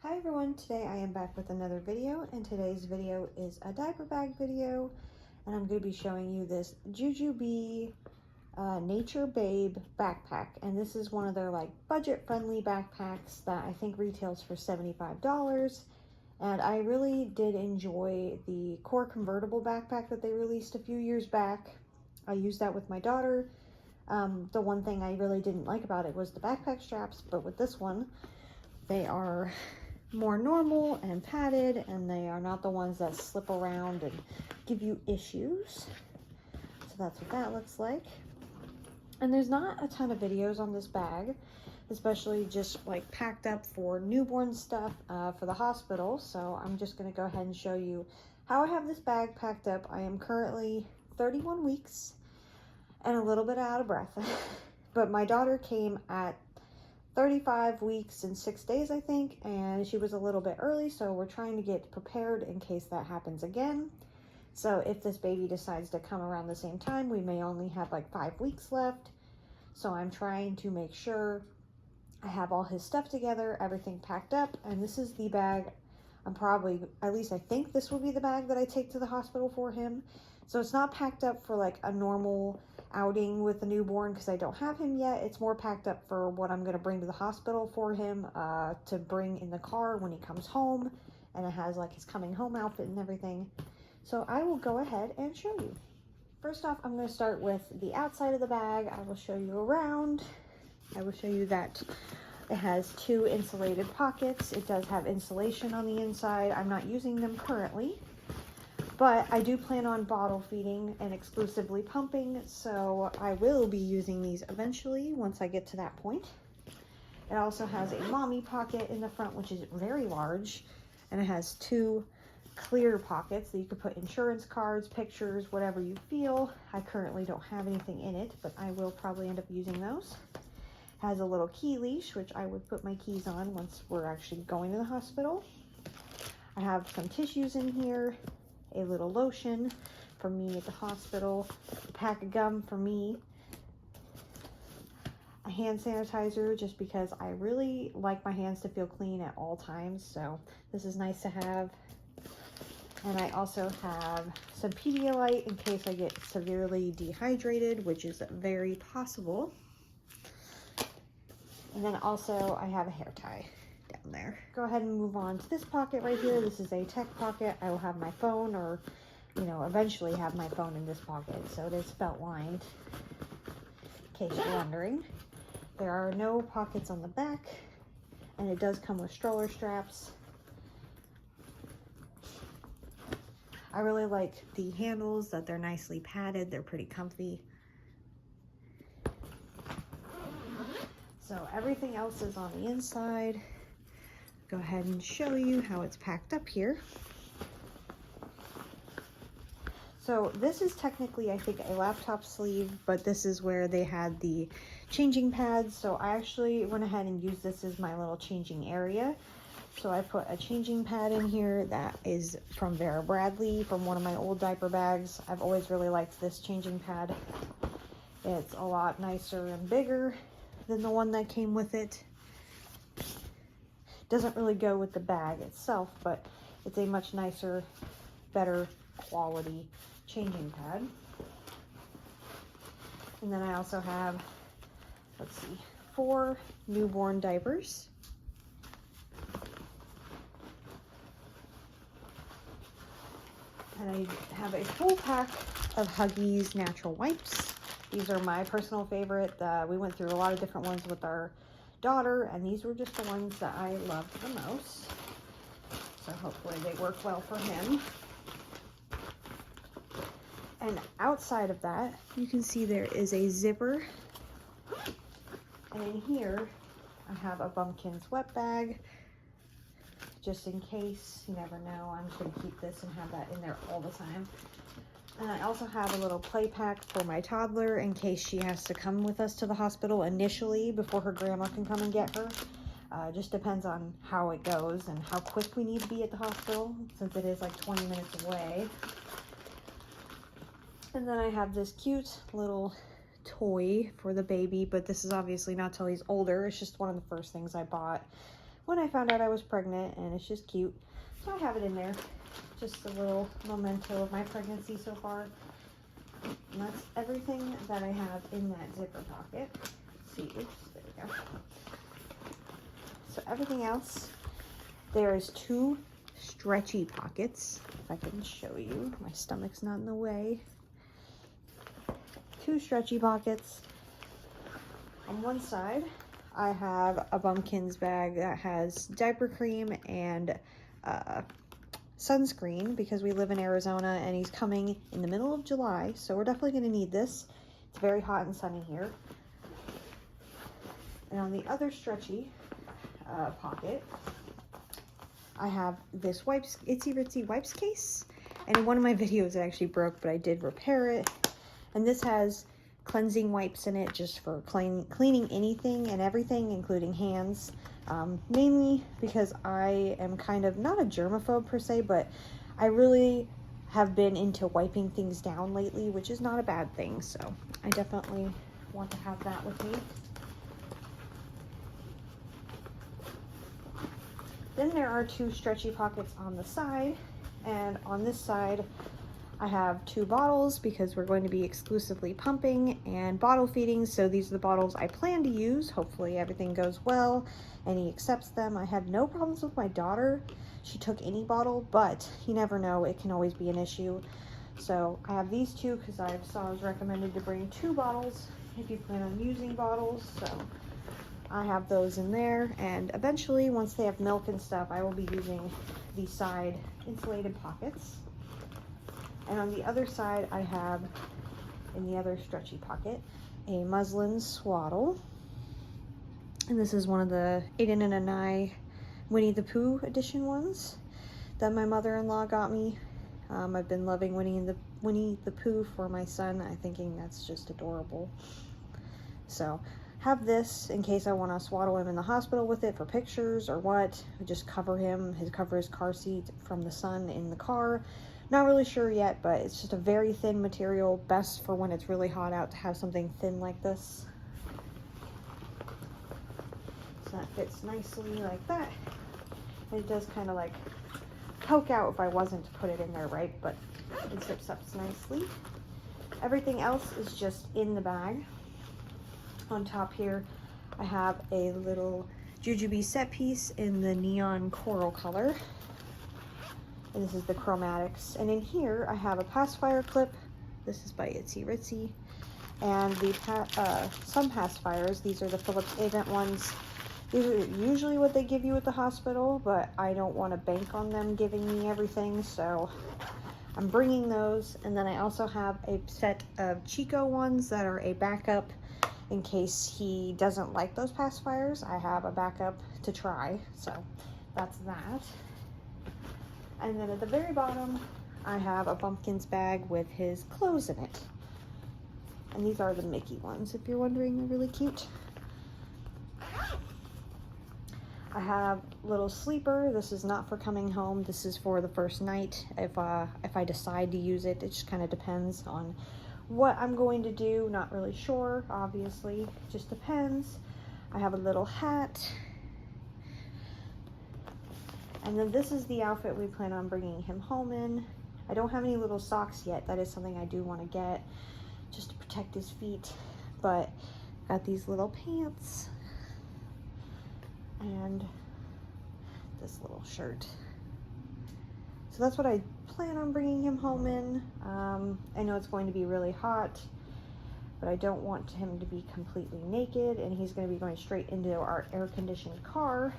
Hi everyone, today I am back with another video, and today's video is a diaper bag video, and I'm going to be showing you this Jujube Nature Babe backpack, and this is one of their like budget-friendly backpacks that I think retails for $75, and I really did enjoy the core convertible backpack that they released a few years back. I used that with my daughter. The one thing I really didn't like about it was the backpack straps, but with this one, they are more normal and padded, and they are not the ones that slip around and give you issues. So that's what that looks like. And there's not a ton of videos on this bag, especially just like packed up for newborn stuff for the hospital. So I'm just going to go ahead and show you how I have this bag packed up. I am currently 31 weeks and a little bit out of breath, but my daughter came at 35 weeks and 6 days, I think, and she was a little bit early, so we're trying to get prepared in case that happens again. So if this baby decides to come around the same time, we may only have like 5 weeks left. So I'm trying to make sure I have all his stuff together, everything packed up, and this is the bag I'm probably, at least I think this will be the bag that I take to the hospital for him. So it's not packed up for like a normal outing with the newborn because I don't have him yet. It's more packed up for what I'm going to bring to the hospital for him to bring in the car when he comes home, and it has like his coming home outfit and everything. So I will go ahead and show you. First off, I'm going to start with the outside of the bag. I will show you around. I will show you that it has 2 insulated pockets. It does have insulation on the inside. I'm not using them currently, but I do plan on bottle feeding and exclusively pumping, so I will be using these eventually once I get to that point. It also has a mommy pocket in the front, which is very large, and it has 2 clear pockets that you could put insurance cards, pictures, whatever you feel. I currently don't have anything in it, but I will probably end up using those. It has a little key leash, which I would put my keys on once we're actually going to the hospital. I have some tissues in here, a little lotion for me at the hospital, a pack of gum for me, a hand sanitizer just because I really like my hands to feel clean at all times, so this is nice to have. And I also have some Pedialyte in case I get severely dehydrated, which is very possible. And then also I have a hair tie down there. Go ahead and move on to this pocket right here. This is a tech pocket. I will have my phone, or eventually have my phone in this pocket, so it is belt lined in case you're wondering. There are no pockets on the back, and it does come with stroller straps. I really like the handles, that they're nicely padded. They're pretty comfy. So everything else is on the inside. Go ahead and show you how it's packed up here. So this is technically, I think, a laptop sleeve, but this is where they had the changing pads. So I actually went ahead and used this as my little changing area. So I put a changing pad in here that is from Vera Bradley, from one of my old diaper bags. I've always really liked this changing pad. It's a lot nicer and bigger than the one that came with it. Doesn't really go with the bag itself, but it's a much nicer, better quality changing pad. And then I also have, let's see, 4 newborn diapers. And I have a full pack of Huggies natural wipes. These are my personal favorite. We went through a lot of different ones with our daughter, and these were just the ones that I loved the most. So hopefully they work well for him. And outside of that, you can see there is a zipper. And in here, I have a Bumpkins wet bag, just in case. You never know. I'm just going to keep this and have that in there all the time. And I also have a little play pack for my toddler in case she has to come with us to the hospital initially before her grandma can come and get her. Just depends on how it goes and how quick we need to be at the hospital, since it is like 20 minutes away. And then I have this cute little toy for the baby, but this is obviously not till he's older. It's just one of the first things I bought when I found out I was pregnant, and it's just cute. So I have it in there. Just a little memento of my pregnancy so far. And that's everything that I have in that zipper pocket. Let's see, oops, there we go. So everything else, there's 2 stretchy pockets. If I can show you, my stomach's not in the way. 2 stretchy pockets. On one side, I have a Bumpkins bag that has diaper cream and sunscreen because we live in Arizona and he's coming in the middle of July, so we're definitely going to need this. It's very hot and sunny here. And on the other stretchy pocket, I have this wipes, Itsy Bitsy wipes case. And in one of my videos it actually broke, but I did repair it. And this has cleansing wipes in it just for cleaning anything and everything, including hands. Mainly because I am kind of not a germaphobe per se, but I really have been into wiping things down lately, which is not a bad thing. So I definitely want to have that with me. Then there are 2 stretchy pockets on the side, and on this side I have 2 bottles because we're going to be exclusively pumping and bottle feeding. So these are the bottles I plan to use. Hopefully everything goes well and he accepts them. I had no problems with my daughter. She took any bottle, but you never know. It can always be an issue. So I have these 2 because I saw it was recommended to bring 2 bottles if you plan on using bottles. So I have those in there. And eventually, once they have milk and stuff, I will be using these side insulated pockets. And on the other side, I have, in the other stretchy pocket, a muslin swaddle. And this is one of the Aiden and Anai Winnie the Pooh edition ones that my mother-in-law got me. I've been loving Winnie the Pooh for my son. I'm thinking that's just adorable. So have this in case I want to swaddle him in the hospital with it for pictures or what. Just cover his car seat from the sun in the car. Not really sure yet, but it's just a very thin material, best for when it's really hot out to have something thin like this. So that fits nicely like that. And it does kind of like poke out if I wasn't to put it in there right, but it zips up nicely. Everything else is just in the bag. On top here, I have a little Jujube set piece in the neon coral color. And this is the chromatics. And in here, I have a pacifier clip. This is by Itsy Bitsy. And the some pacifiers, these are the Philips Avent ones. These are usually what they give you at the hospital, but I don't want to bank on them giving me everything, so I'm bringing those. And then I also have a set of Chico ones that are a backup in case he doesn't like those pacifiers. I have a backup to try, so that's that. And then at the very bottom, I have a Bumpkins bag with his clothes in it. And these are the Mickey ones, if you're wondering. They're really cute. I have little sleeper. This is not for coming home. This is for the first night. If I decide to use it, it just kind of depends on what I'm going to do. Not really sure, obviously. Just depends. I have a little hat. And then this is the outfit we plan on bringing him home in. I don't have any little socks yet. That is something I do want to get just to protect his feet. But got these little pants and this little shirt. So that's what I plan on bringing him home in. I know it's going to be really hot, but I don't want him to be completely naked, and he's going to be going straight into our air-conditioned car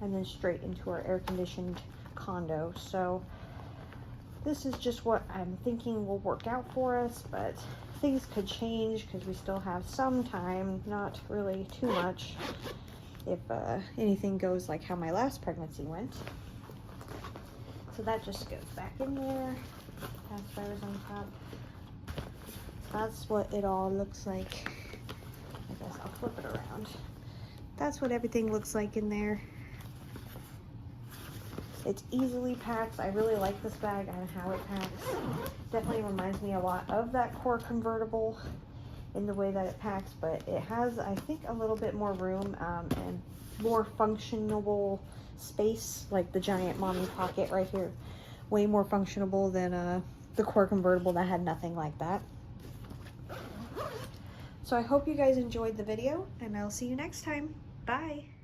and then straight into our air-conditioned condo. So this is just what I'm thinking will work out for us, but things could change because we still have some time, not really too much, if anything goes like how my last pregnancy went. So that just goes back in there. Pacifiers on top. That's what it all looks like. I guess I'll flip it around. That's what everything looks like in there. It's easily packed. I really like this bag and how it packs. Definitely reminds me a lot of that Core convertible. in the way that it packs, but it has, I think, a little bit more room and more functional space, like the giant mommy pocket right here. Way more functionable than the Core convertible that had nothing like that. So I hope you guys enjoyed the video, and I'll see you next time. Bye!